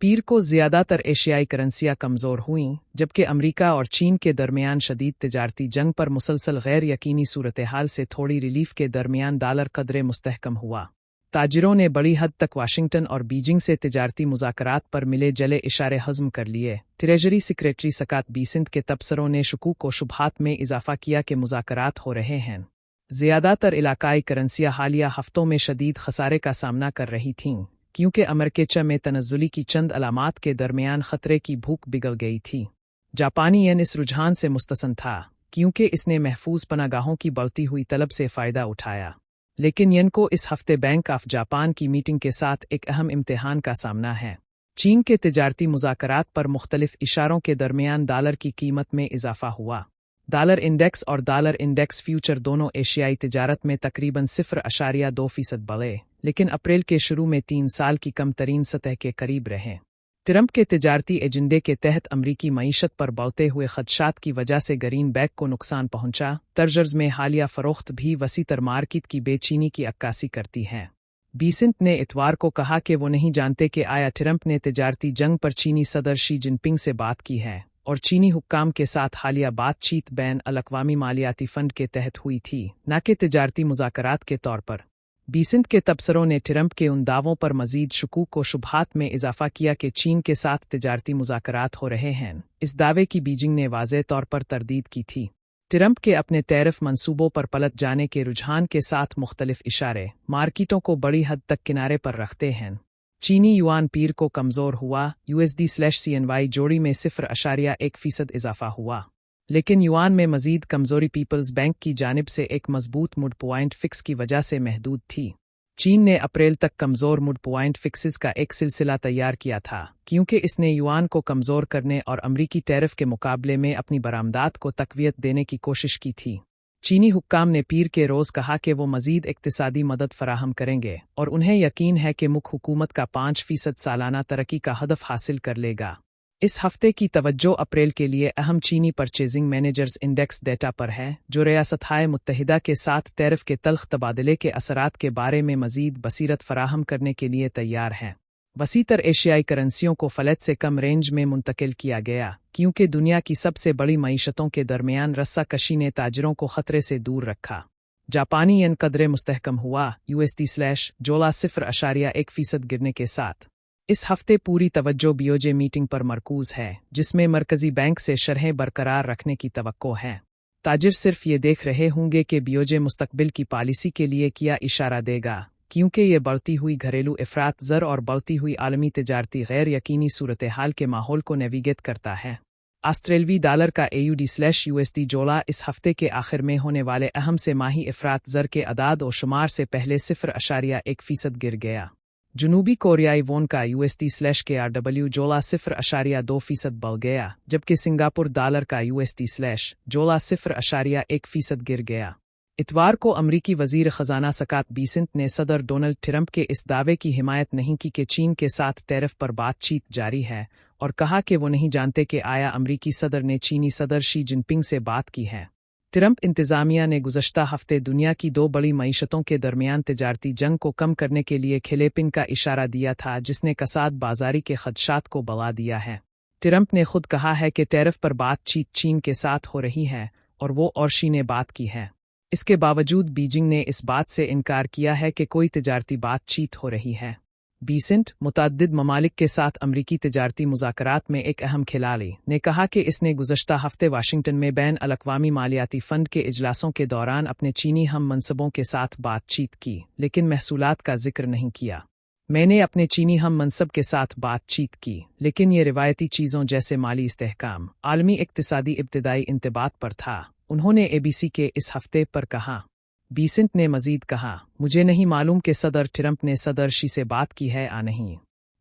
पीर को ज़्यादातर एशियाई करेंसियाँ कमज़ोर हुईं, जबकि अमरीका और चीन के दरमियान शदीद तिजारती जंग पर मुसलसल गैर यकीनी सूरत हाल से थोड़ी रिलीफ के दरमियान डॉलर कदरे मुस्तहकम हुआ। ताजिरों ने बड़ी हद तक वाशिंगटन और बीजिंग से तिजारती मुज़ाकरात पर मिले जले इशारे हज़म कर लिए। ट्रेजरी सेक्रेटरी सकात बीसेंट के तबसरों ने शकूक व शुबहात में इजाफा किया कि मुज़ाकरात हो रहे हैं। ज़्यादातर इलाकाई करेंसियाँ हालिया हफ्तों में शदीद खसारे का सामना कर रही थीं, क्योंकि अमरीका में तनज़्ज़ुली की चंद अलामात के दरमियान ख़तरे की भूख बिगल गई थी। जापानी येन इस रुझान से मुस्तसन था, क्योंकि इसने महफूज पनागाहों की बढ़ती हुई तलब से फ़ायदा उठाया। लेकिन येन को इस हफ्ते बैंक ऑफ जापान की मीटिंग के साथ एक अहम इम्तिहान का सामना है। चीन के तिजारती मुज़ाकरात पर मुख्तलिफ इशारों के दरमियान डॉलर की कीमत में इजाफा हुआ। डॉलर इंडेक्स और डॉलर इंडेक्स फ्यूचर दोनों एशियाई तिजारत में तकरीबन 0.2% बढ़े, लेकिन अप्रैल के शुरू में 3 साल की कम तरीन सतह के करीब रहे। ट्रंप के तिजारती एजेंडे के तहत अमरीकी मईशत पर बढ़ते हुए खदशात की वजह से ग्रीन बैक को नुकसान पहुंचा। तर्जर्स में हालिया फ़रोख्त भी वसीतर मार्केट की बेचैनी की अक्कासी करती है। बीसेंट ने इतवार को कहा कि वो नहीं जानते कि आया ट्रंप ने तिजारती जंग पर चीनी सदर शी जिनपिंग से बात की है और चीनी हुक्काम के साथ हालिया बातचीत बैन अल-अक़वामी मालियाती फ़ंड के तहत हुई थी, न कि तिजारती मुज़ाकरात के तौर पर। बीसेंट के तबसरों ने ट्रंप के उन दावों पर मज़ीद शकूक व शुबहात में इजाफा किया कि चीन के साथ तिजारती मुज़ाकरात हो रहे हैं। इस दावे की बीजिंग ने वाज़ेह तौर पर तरदीद की थी। ट्रंप के अपने टैरिफ मंसूबों पर पलट जाने के रुझान के साथ मुख्तलिफ इशारे मार्केटों को बड़ी हद तक किनारे पर रखते हैं। चीनी युआन पीर को कमज़ोर हुआ, USD/CNY जोड़ी में 0.1% इजाफा हुआ, लेकिन युआन में मज़ीद कमज़ोरी पीपल्स बैंक की जानिब से एक मजबूत मुड पॉइंट फिक्स की वजह से महदूद थी। चीन ने अप्रैल तक कमज़ोर मुड पॉइंट फिक्सेस का एक सिलसिला तैयार किया था, क्योंकि इसने युआन को कमज़ोर करने और अमरीकी टैरिफ के मुकाबले में अपनी बरामदात को तक़वियत देने की कोशिश की थी। चीनी हुक्काम ने पीर के रोज़ कहा कि वो मज़ीद इक़्तिसादी मदद फराहम करेंगे और उन्हें यकीन है कि मुल्क हुकूमत का 5% सालाना तरक्की का हदफ हासिल कर लेगा। इस हफ्ते की तवज्जो अप्रैल के लिए अहम चीनी परचेजिंग मैनेजर्स इंडेक्स डेटा पर है, जो रियासत-ए मुत्तहिदा के साथ टैरिफ के तल्ख़ तबादले के असरात के बारे में मज़ीद बसीरत फराहम करने के लिए तैयार है। वसीतर एशियाई करेंसियों को फ़लत से कम रेंज में मुंतकिल किया गया, क्योंकि दुनिया की सबसे बड़ी मईशतों के दरमियान रस्सा कशी ने ताजिरों को ख़तरे से दूर रखा। जापानी येन कदरे मुस्तहकम हुआ, USD/JOLA 0.1% गिरने के साथ। इस हफ्ते पूरी तवज्जो बीओजे मीटिंग पर मरकूज़ है, जिसमें मरकज़ी बैंक से शरहें बरकरार रखने की तवक्को है। ताजिर सिर्फ ये देख रहे होंगे कि बीओजे मुस्तकबिल की पॉलिसी के लिए क्या इशारा देगा, क्योंकि ये बढ़ती हुई घरेलू अफरात ज़र और बढ़ती हुई आलमी तिजारती गैर यकीनी सूरत हाल के माहौल को नेविगेट करता है। ऑस्ट्रेलवी डॉलर का AUD/USD जोड़ा इस हफ्ते के आखिर में होने वाले अहम से माही अफरात ज़र के अदाद और शुमार से पहले 0.1% गिर गया। जनूबी कोरियाई वोन का USD/KRW जोड़ा 0.2% बढ़ गया, जबकि सिंगापुर डॉलर का USD/जोड़ा 0.1% गिर गया। इतवार को अमरीकी वज़ीर ख़ज़ाना सकात बीसेंट ने सदर डोनाल्ड ट्रंप के इस दावे की हिमायत नहीं की कि चीन के साथ टैरिफ पर बातचीत जारी है, और कहा कि वो नहीं जानते कि आया अमरीकी सदर ने चीनी सदर शी जिनपिंग से बात की है। ट्रंप इंतज़ामिया ने गुज़श्ता हफ्ते दुनिया की 2 बड़ी मईशतों के दरमियान तिजारती जंग को कम करने के लिए खिलेपिंग का इशारा दिया था, जिसने कसाद बाजारी के खदशात को बढ़ा दिया है। ट्रंप ने खुद कहा है कि टैरिफ पर बातचीत चीन के साथ हो रही है और वो और शी ने बात की है। इसके बावजूद बीजिंग ने इस बात से इनकार किया है कि कोई तिजारती बातचीत हो रही है। बीसेंट, मुतअद्दिद ममालिक के साथ अमरीकी तिजारती मुज़ाकरात में एक अहम खिलाड़ी, ने कहा कि इसने गुज़श्ता हफ्ते वाशिंगटन में बैन अल-अक़वामी मालियाती फ़ंड के इजलासों के दौरान अपने चीनी हम मनसबों के साथ बातचीत की, लेकिन महसूलात का जिक्र नहीं किया। मैंने अपने चीनी हम मनसब के साथ बातचीत की, लेकिन ये रिवायती चीज़ों जैसे माली इस्तेहकाम, आलमी इक़्तिसादी इब्तिदाई इंतबात पर था, उन्होंने ABC के इस हफ्ते पर कहा। बीसेंट ने मज़ीद कहा, मुझे नहीं मालूम कि सदर ट्रंप ने सदर शी से बात की है या नहीं।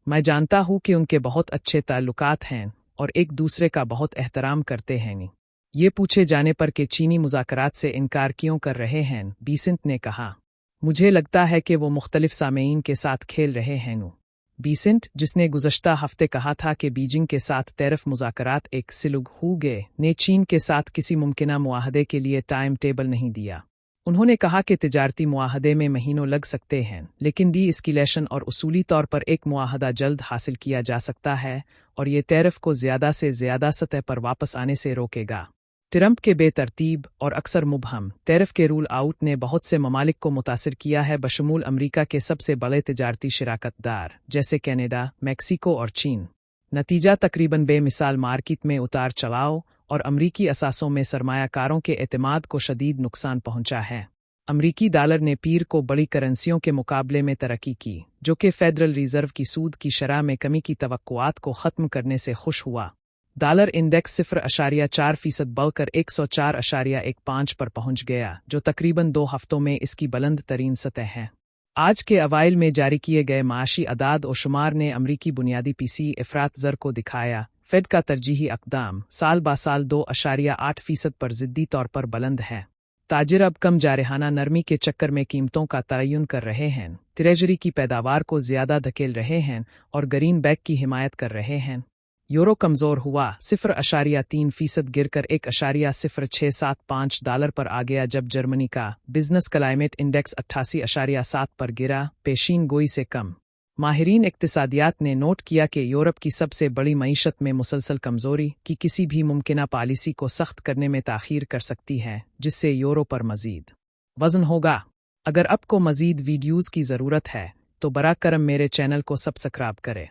मैं जानता हूँ कि उनके बहुत अच्छे ताल्लुकात हैं और एक दूसरे का बहुत एहतराम करते हैं। ये पूछे जाने पर कि चीनी मुज़ाकरात से इनकार क्यों कर रहे हैं, बीसेंट ने कहा, मुझे लगता है कि वो मुख्तलिफ सामेईन के साथ खेल रहे हैं। बीसेंट, जिसने गुज़श्ता हफ्ते कहा था कि बीजिंग के साथ टैरिफ मुज़ाकरात एक सिलुग हो गए, ने चीन के साथ किसी मुमकिना मुआहदे के लिए टाइम टेबल नहीं दिया। उन्होंने कहा कि तिजारती मुआहदे में महीनों लग सकते हैं, लेकिन डी एस्केलेशन और उसूली तौर पर एक मुआहदा जल्द हासिल किया जा सकता है और ये टैरिफ को ज़्यादा से ज़्यादा सतह पर वापस आने से रोकेगा। ट्रंप के बेतरतीब और अक्सर मुबहम टैरिफ के रूल आउट ने बहुत से ममालिक को मुतासिर किया है, बशमूल अमरीका के सबसे बड़े तिजारती शिराकतदार जैसे कनाडा, मैक्सिको और चीन। नतीजा तकरीबन बेमिसाल मार्केट में उतार चढ़ाव और अमरीकी असासों में सरमायाकारों के एतमाद को शदीद नुकसान पहुंचा है। अमरीकी डॉलर ने पीर को बड़ी करेंसियों के मुकाबले में तरक्की की, जो कि फेडरल रिजर्व की सूद की शरह में कमी की तवक्कुआत को ख़त्म करने से खुश हुआ। डॉलर इंडेक्स 0.4% बढ़कर 104.15 पर पहुंच गया, जो तकरीबन 2 हफ्तों में इसकी बुलंद तरीन सतह है। आज के अवाइल में जारी किए गए माशी अदाद और शुमार ने अमरीकी बुनियादी पीसी अफरात ज़र को दिखाया। फेड का तरजीही अक़दाम साल बा साल 2.8% पर ज़िद्दी तौर पर बुलंद है। ताजिर अब कम जारहाना नरमी के चक्कर में कीमतों का तयन कर रहे हैं, ट्रेजरी की पैदावार को ज़्यादा धकेल रहे हैं और ग्रीन बैक की हिमायत कर रहे हैं। यूरो कमज़ोर हुआ, 0.3% गिरकर 1.0675 डॉलर पर आ गया, जब जर्मनी का बिजनेस क्लाइमेट इंडेक्स 88.7 पर गिरा, पेशीन गोई से कम। माहिरीन इक्तिसादियात ने नोट किया कि यूरोप की सबसे बड़ी मईशत में मुसलसल कमज़ोरी की किसी भी मुमकिना पॉलिसी को सख्त करने में ताख़ीर कर सकती है, जिससे यूरो पर मज़ीद वज़न होगा। अगर आपको मज़ीद वीडियोज़ की ज़रूरत है तो बरा करम मेरे चैनल को सब्सक्राइब करें।